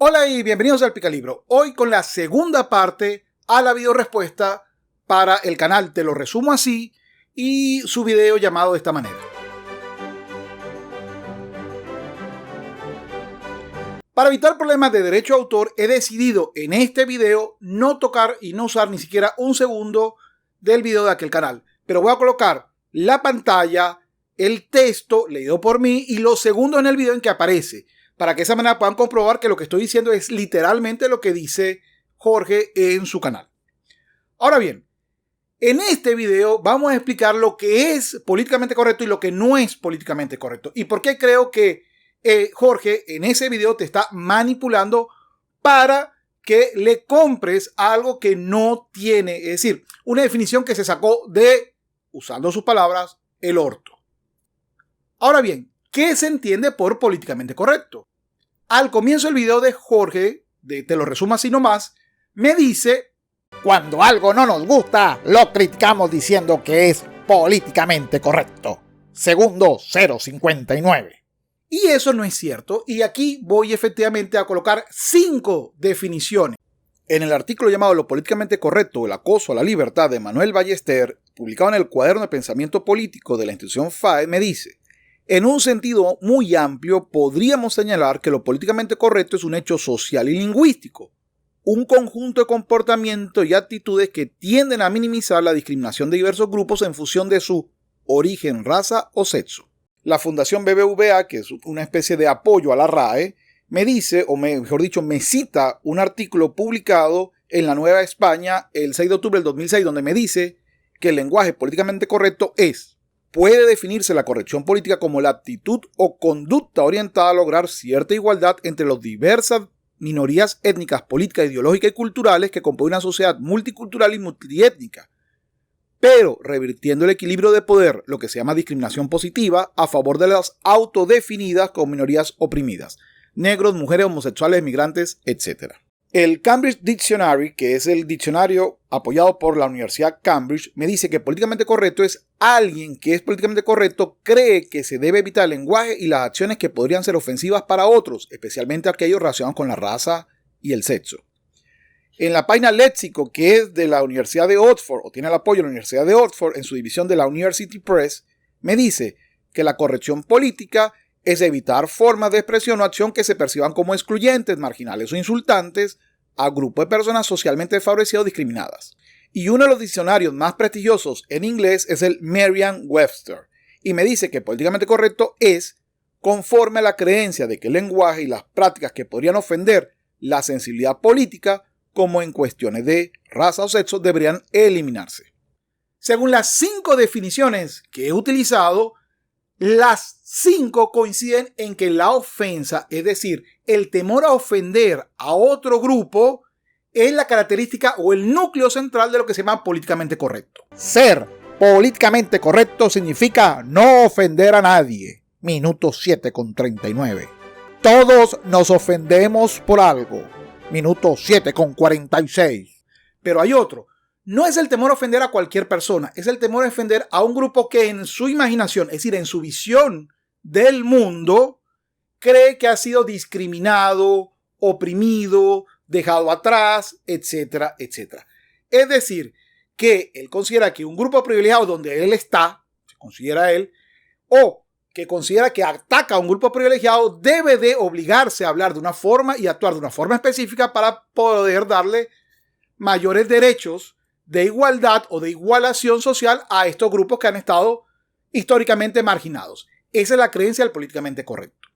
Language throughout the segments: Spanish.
Hola y bienvenidos al Picalibro. Hoy con la segunda parte a la video respuesta para el canal Te lo resumo así y su video llamado de esta manera. Para evitar problemas de derecho de autor, he decidido en este video no tocar y no usar ni siquiera un segundo del video de aquel canal. Pero voy a colocar la pantalla, el texto leído por mí y los segundos en el video en que aparece, para que de esa manera puedan comprobar que lo que estoy diciendo es literalmente lo que dice Jorge en su canal. Ahora bien, en este video vamos a explicar lo que es políticamente correcto y lo que no es políticamente correcto. Y por qué creo que Jorge en ese video te está manipulando para que le compres algo que no tiene. Es decir, una definición que se sacó de, usando sus palabras, el orto. Ahora bien, ¿qué se entiende por políticamente correcto? Al comienzo del video de Jorge, de Te lo resumo así nomás, me dice: cuando algo no nos gusta, lo criticamos diciendo que es políticamente correcto. Segundo 059. Y eso no es cierto, y aquí voy efectivamente a colocar 5 definiciones. En el artículo llamado Lo políticamente correcto, el acoso a la libertad de Manuel Ballester, publicado en el Cuaderno de Pensamiento Político de la institución FAE, me dice: en un sentido muy amplio, podríamos señalar que lo políticamente correcto es un hecho social y lingüístico, un conjunto de comportamientos y actitudes que tienden a minimizar la discriminación de diversos grupos en función de su origen, raza o sexo. La Fundación BBVA, que es una especie de apoyo a la RAE, me dice, o mejor dicho, me cita un artículo publicado en La Nueva España el 6 de octubre del 2006, donde me dice que el lenguaje políticamente correcto puede definirse la corrección política como la actitud o conducta orientada a lograr cierta igualdad entre las diversas minorías étnicas, políticas, ideológicas y culturales que componen una sociedad multicultural y multiétnica, pero revirtiendo el equilibrio de poder, lo que se llama discriminación positiva, a favor de las autodefinidas como minorías oprimidas, negros, mujeres, homosexuales, migrantes, etc. El Cambridge Dictionary, que es el diccionario apoyado por la Universidad Cambridge, me dice que políticamente correcto es alguien que es políticamente correcto, cree que se debe evitar el lenguaje y las acciones que podrían ser ofensivas para otros, especialmente aquellos relacionados con la raza y el sexo. En la página Léxico, que es de la Universidad de Oxford, o tiene el apoyo de la Universidad de Oxford en su división de la University Press, me dice que la corrección política es evitar formas de expresión o acción que se perciban como excluyentes, marginales o insultantes a grupos de personas socialmente desfavorecidas o discriminadas. Y uno de los diccionarios más prestigiosos en inglés es el Merriam-Webster, y me dice que políticamente correcto es conforme a la creencia de que el lenguaje y las prácticas que podrían ofender la sensibilidad política, como en cuestiones de raza o sexo, deberían eliminarse. Según las 5 definiciones que he utilizado, las 5 coinciden en que la ofensa, es decir, el temor a ofender a otro grupo, es la característica o el núcleo central de lo que se llama políticamente correcto. Ser políticamente correcto significa no ofender a nadie. Minuto 7:39. Todos nos ofendemos por algo. Minuto 7:46. Pero hay otro. No es el temor a ofender a cualquier persona, es el temor a ofender a un grupo que en su imaginación, es decir, en su visión del mundo, cree que ha sido discriminado, oprimido, dejado atrás, etcétera, etcétera. Es decir, que él considera que un grupo privilegiado donde él está, se considera él, o que considera que ataca a un grupo privilegiado, debe de obligarse a hablar de una forma y actuar de una forma específica para poder darle mayores derechos de igualdad o de igualación social a estos grupos que han estado históricamente marginados. Esa es la creencia del políticamente correcto.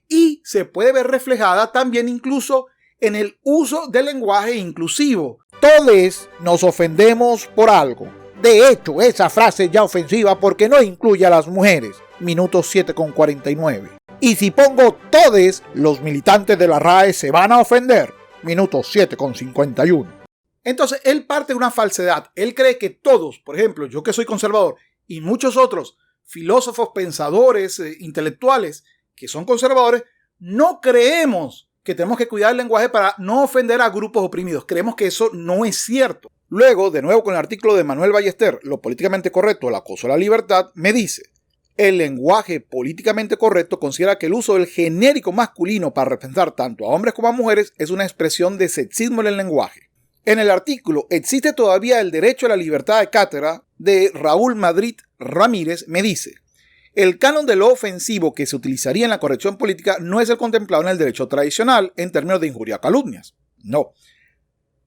Y se puede ver reflejada también incluso en el uso del lenguaje inclusivo. Todos nos ofendemos por algo. De hecho, esa frase es ya ofensiva porque no incluye a las mujeres. Minuto 7:49. Y si pongo todes, los militantes de la RAE se van a ofender. Minuto 7:51. Entonces, él parte de una falsedad. Él cree que todos, por ejemplo, yo que soy conservador, y muchos otros filósofos, pensadores, intelectuales que son conservadores, no creemos que tenemos que cuidar el lenguaje para no ofender a grupos oprimidos. Creemos que eso no es cierto. Luego, de nuevo con el artículo de Manuel Ballester, Lo políticamente correcto, el acoso a la libertad, me dice: El lenguaje políticamente correcto considera que el uso del genérico masculino para representar tanto a hombres como a mujeres es una expresión de sexismo en el lenguaje. En el artículo ¿Existe todavía el derecho a la libertad de cátedra? De Raúl Madrid Ramírez me dice: el canon de lo ofensivo que se utilizaría en la corrección política no es el contemplado en el derecho tradicional en términos de injuria o calumnias. No.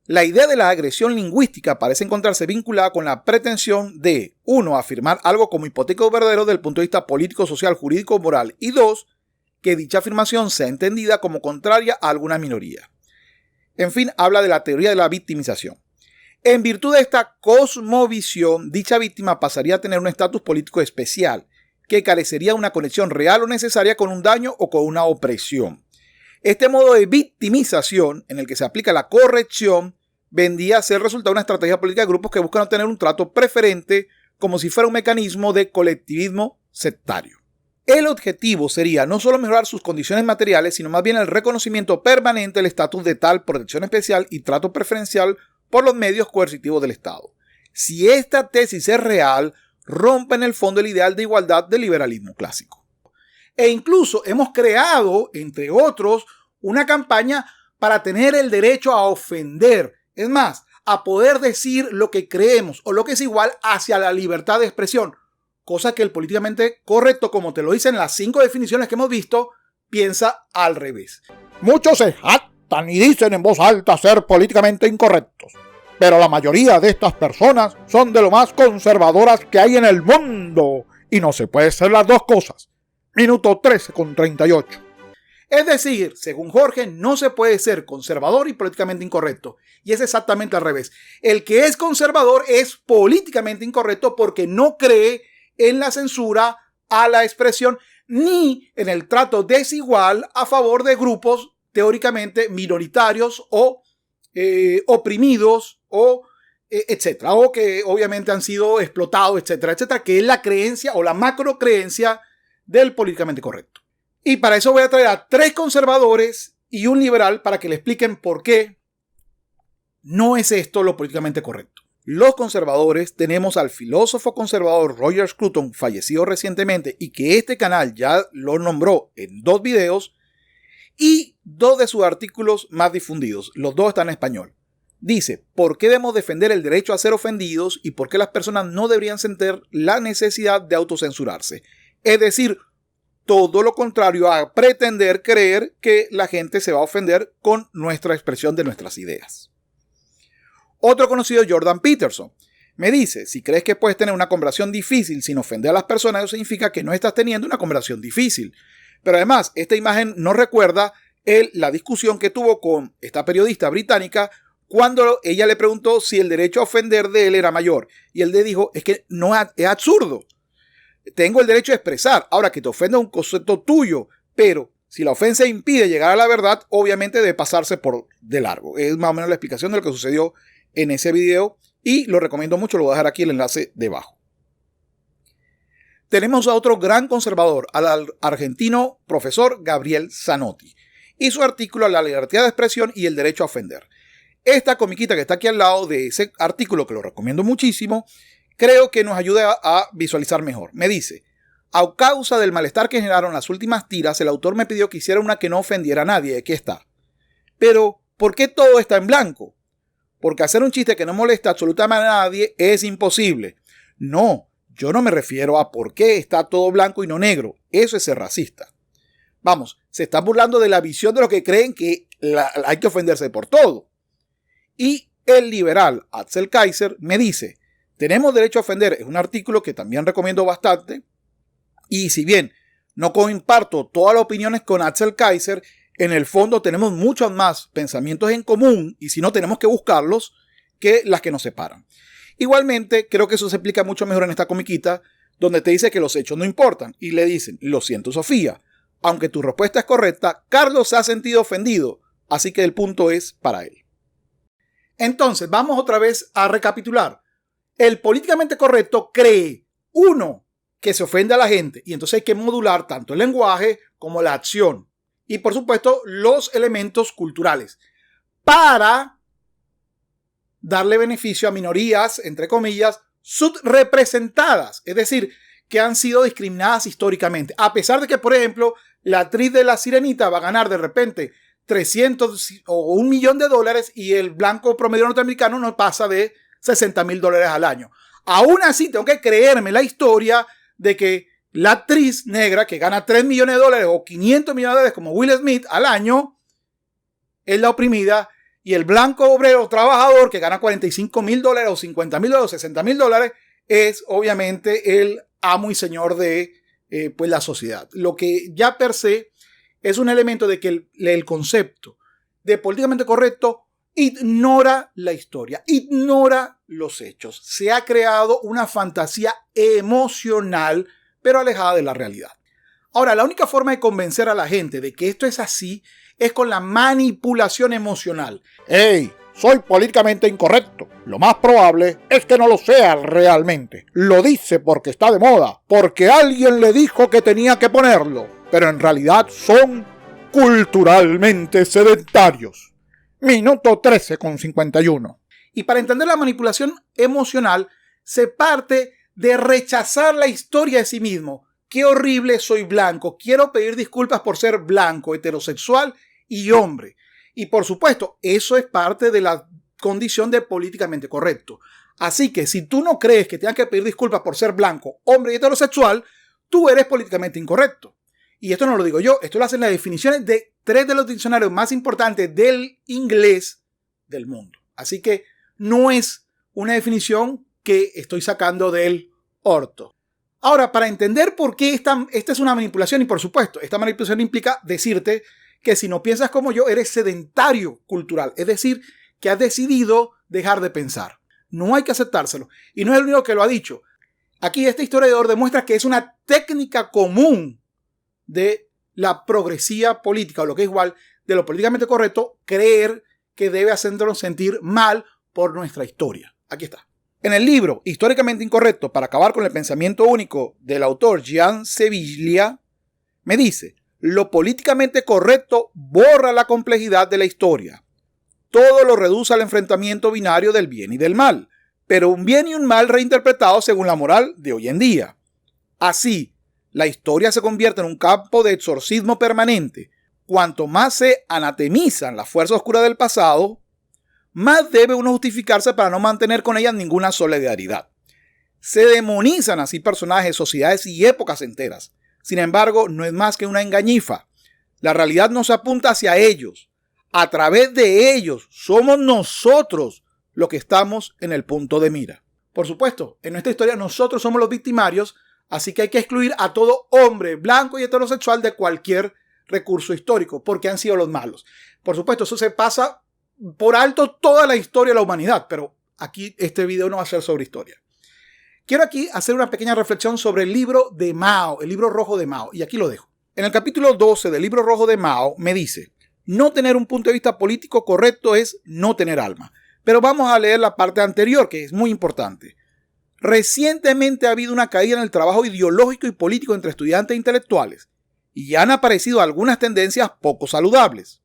La idea de la agresión lingüística parece encontrarse vinculada con la pretensión de 1. Afirmar algo como hipotético verdadero desde el punto de vista político, social, jurídico, moral, y 2. Que dicha afirmación sea entendida como contraria a alguna minoría. En fin, habla de la teoría de la victimización. En virtud de esta cosmovisión, dicha víctima pasaría a tener un estatus político especial, que carecería de una conexión real o necesaria con un daño o con una opresión. Este modo de victimización, en el que se aplica la corrección, vendría a ser resultado de una estrategia política de grupos que buscan obtener un trato preferente como si fuera un mecanismo de colectivismo sectario. El objetivo sería no solo mejorar sus condiciones materiales, sino más bien el reconocimiento permanente del estatus de tal protección especial y trato preferencial por los medios coercitivos del Estado. Si esta tesis es real, rompe en el fondo el ideal de igualdad del liberalismo clásico. E incluso hemos creado, entre otros, una campaña para tener el derecho a ofender. Es más, a poder decir lo que creemos o lo que es igual hacia la libertad de expresión. Cosa que el políticamente correcto, como te lo dicen las 5 definiciones que hemos visto, piensa al revés. Muchos se jactan y dicen en voz alta ser políticamente incorrectos, pero la mayoría de estas personas son de lo más conservadoras que hay en el mundo y no se puede ser las dos cosas. Minuto 13:38. Es decir, según Jorge, no se puede ser conservador y políticamente incorrecto. Y es exactamente al revés. El que es conservador es políticamente incorrecto porque no cree en la censura a la expresión ni en el trato desigual a favor de grupos teóricamente minoritarios o oprimidos o etcétera, o que obviamente han sido explotados, etcétera, etcétera, que es la creencia o la macro creencia del políticamente correcto. Y para eso voy a traer a 3 conservadores y un liberal para que le expliquen por qué no es esto lo políticamente correcto. Los conservadores tenemos al filósofo conservador Roger Scruton, fallecido recientemente y que este canal ya lo nombró en 2 videos y 2 de sus artículos más difundidos. Los 2 están en español. Dice, ¿por qué debemos defender el derecho a ser ofendidos y por qué las personas no deberían sentir la necesidad de autocensurarse? Es decir, todo lo contrario a pretender creer que la gente se va a ofender con nuestra expresión de nuestras ideas. Otro conocido, Jordan Peterson, me dice, si crees que puedes tener una conversación difícil sin ofender a las personas, eso significa que no estás teniendo una conversación difícil. Pero además, esta imagen nos recuerda la discusión que tuvo con esta periodista británica cuando ella le preguntó si el derecho a ofender de él era mayor. Y él le dijo, es que no es absurdo. Tengo el derecho a expresar. Ahora, que te ofenda un concepto tuyo, pero si la ofensa impide llegar a la verdad, obviamente debe pasarse por de largo. Es más o menos la explicación de lo que sucedió en ese video y lo recomiendo mucho, lo voy a dejar aquí el enlace debajo. Tenemos a otro gran conservador, al argentino profesor Gabriel Zanotti, y su artículo La libertad de expresión y el derecho a ofender. Esta comiquita que está aquí al lado de ese artículo, que lo recomiendo muchísimo, creo que nos ayuda a visualizar mejor. Me dice, a causa del malestar que generaron las últimas tiras, el autor me pidió que hiciera una que no ofendiera a nadie. Aquí está. Pero, ¿por qué todo está en blanco? Porque hacer un chiste que no molesta absolutamente a nadie es imposible. No, yo no me refiero a por qué está todo blanco y no negro. Eso es ser racista. Vamos, se está burlando de la visión de los que creen que hay que ofenderse por todo. Y el liberal Axel Kaiser me dice, tenemos derecho a ofender, es un artículo que también recomiendo bastante. Y si bien no comparto todas las opiniones con Axel Kaiser, en el fondo tenemos muchos más pensamientos en común, y si no tenemos que buscarlos, que las que nos separan. Igualmente, creo que eso se explica mucho mejor en esta comiquita, donde te dice que los hechos no importan, y le dicen, lo siento Sofía, aunque tu respuesta es correcta, Carlos se ha sentido ofendido, así que el punto es para él. Entonces, vamos otra vez a recapitular. El políticamente correcto cree, 1, que se ofende a la gente, y entonces hay que modular tanto el lenguaje como la acción. Y por supuesto, los elementos culturales para darle beneficio a minorías, entre comillas, subrepresentadas. Es decir, que han sido discriminadas históricamente. A pesar de que, por ejemplo, la actriz de La Sirenita va a ganar de repente 300 o $1 millón y el blanco promedio norteamericano no pasa de $60,000 al año. Aún así, tengo que creerme la historia de que la actriz negra que gana $3 millones o $500 millones como Will Smith al año es la oprimida, y el blanco obrero trabajador que gana $45,000 o $50,000 o $60,000 es obviamente el amo y señor de pues la sociedad. Lo que ya per se es un elemento de que el concepto de políticamente correcto ignora la historia, ignora los hechos. Se ha creado una fantasía emocional, pero alejada de la realidad. Ahora, la única forma de convencer a la gente de que esto es así es con la manipulación emocional. ¡Ey! Soy políticamente incorrecto. Lo más probable es que no lo sea realmente. Lo dice porque está de moda, porque alguien le dijo que tenía que ponerlo, pero en realidad son culturalmente sedentarios. Minuto 13:51. Y para entender la manipulación emocional, se parte de rechazar la historia de sí mismo. Qué horrible, soy blanco. Quiero pedir disculpas por ser blanco, heterosexual y hombre. Y por supuesto, eso es parte de la condición de políticamente correcto. Así que si tú no crees que tengas que pedir disculpas por ser blanco, hombre y heterosexual, tú eres políticamente incorrecto. Y esto no lo digo yo, esto lo hacen las definiciones de 3 de los diccionarios más importantes del inglés del mundo. Así que no es una definición que estoy sacando del orto. Ahora, para entender por qué esta es una manipulación, y por supuesto, esta manipulación implica decirte que si no piensas como yo, eres sedentario cultural. Es decir, que has decidido dejar de pensar. No hay que aceptárselo. Y no es el único que lo ha dicho. Aquí este historiador demuestra que es una técnica común de la progresía política, o lo que es igual, de lo políticamente correcto, creer que debe hacernos sentir mal por nuestra historia. Aquí está. En el libro Históricamente Incorrecto para acabar con el pensamiento único del autor Jean Seviglia, me dice: lo políticamente correcto borra la complejidad de la historia. Todo lo reduce al enfrentamiento binario del bien y del mal, pero un bien y un mal reinterpretados según la moral de hoy en día. Así, la historia se convierte en un campo de exorcismo permanente. Cuanto más se anatemizan las fuerzas oscuras del pasado, más debe uno justificarse para no mantener con ellas ninguna solidaridad. Se demonizan así personajes, sociedades y épocas enteras. Sin embargo, no es más que una engañifa. La realidad no se apunta hacia ellos. A través de ellos somos nosotros los que estamos en el punto de mira. Por supuesto, en nuestra historia nosotros somos los victimarios, así que hay que excluir a todo hombre blanco y heterosexual de cualquier recurso histórico, porque han sido los malos. Por supuesto, eso se pasa por alto toda la historia de la humanidad, pero aquí este video no va a ser sobre historia. Quiero aquí hacer una pequeña reflexión sobre el libro de Mao, el libro rojo de Mao, y aquí lo dejo. En el capítulo 12 del libro rojo de Mao me dice: no tener un punto de vista político correcto es no tener alma. Pero vamos a leer la parte anterior, que es muy importante. Recientemente ha habido una caída en el trabajo ideológico y político entre estudiantes e intelectuales, y han aparecido algunas tendencias poco saludables.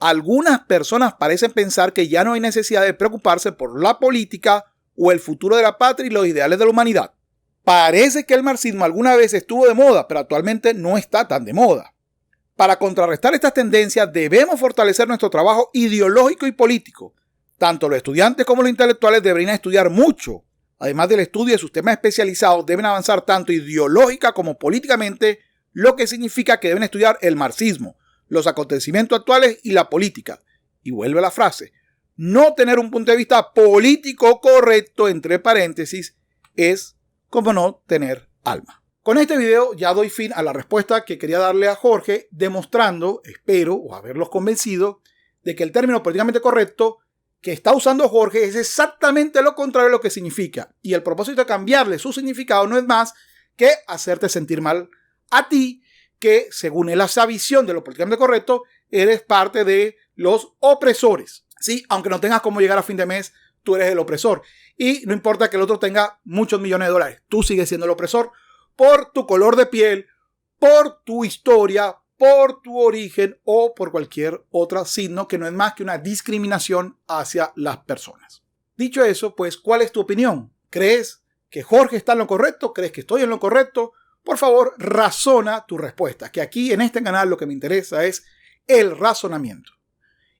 Algunas personas parecen pensar que ya no hay necesidad de preocuparse por la política o el futuro de la patria y los ideales de la humanidad. Parece que el marxismo alguna vez estuvo de moda, pero actualmente no está tan de moda. Para contrarrestar estas tendencias debemos fortalecer nuestro trabajo ideológico y político. Tanto los estudiantes como los intelectuales deberían estudiar mucho. Además del estudio de sus temas especializados, deben avanzar tanto ideológica como políticamente, lo que significa que deben estudiar el marxismo, los acontecimientos actuales y la política. Y vuelve la frase: no tener un punto de vista político correcto, entre paréntesis, es como no tener alma. Con este video ya doy fin a la respuesta que quería darle a Jorge, demostrando, espero, o haberlos convencido, de que el término políticamente correcto que está usando Jorge es exactamente lo contrario de lo que significa. Y el propósito de cambiarle su significado no es más que hacerte sentir mal a ti, que según esa visión de lo políticamente correcto, eres parte de los opresores. Sí, aunque no tengas cómo llegar a fin de mes, tú eres el opresor. Y no importa que el otro tenga muchos millones de dólares, tú sigues siendo el opresor por tu color de piel, por tu historia, por tu origen o por cualquier otro signo que no es más que una discriminación hacia las personas. Dicho eso, pues, ¿cuál es tu opinión? ¿Crees que Jorge está en lo correcto? ¿Crees que estoy en lo correcto? Por favor, razona tu respuesta, que aquí en este canal lo que me interesa es el razonamiento.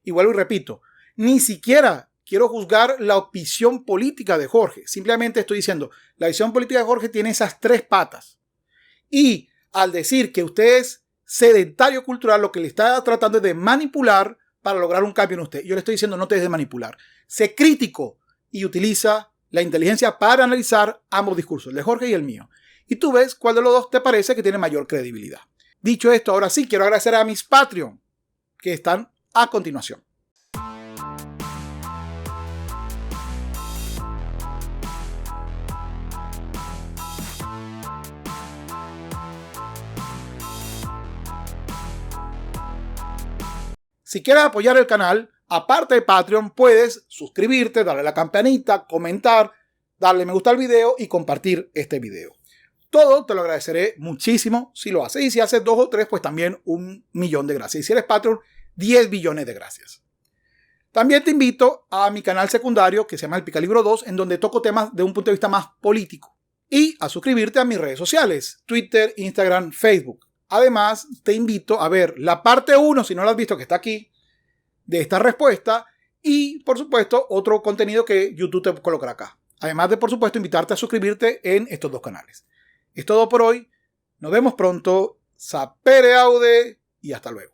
Y vuelvo y repito, ni siquiera quiero juzgar la opción política de Jorge. Simplemente estoy diciendo, la visión política de Jorge tiene esas 3 patas. Y al decir que usted es sedentario cultural, lo que le está tratando es de manipular para lograr un cambio en usted. Yo le estoy diciendo, no te dejes de manipular. Sé crítico y utiliza la inteligencia para analizar ambos discursos, el de Jorge y el mío. Y tú ves cuál de los dos te parece que tiene mayor credibilidad. Dicho esto, ahora sí quiero agradecer a mis Patreon que están a continuación. Si quieres apoyar el canal, aparte de Patreon, puedes suscribirte, darle a la campanita, comentar, darle me gusta al video y compartir este video. Todo te lo agradeceré muchísimo si lo haces. Y si haces 2 o 3, pues también 1.000.000 de gracias. Y si eres Patreon, 10 billones de gracias. También te invito a mi canal secundario que se llama El Picalibro 2, en donde toco temas de un punto de vista más político. Y a suscribirte a mis redes sociales, Twitter, Instagram, Facebook. Además, te invito a ver la parte 1, si no la has visto, que está aquí, de esta respuesta. Y, por supuesto, otro contenido que YouTube te colocará acá. Además de, por supuesto, invitarte a suscribirte en estos 2 canales. Es todo por hoy. Nos vemos pronto. Sapere aude y hasta luego.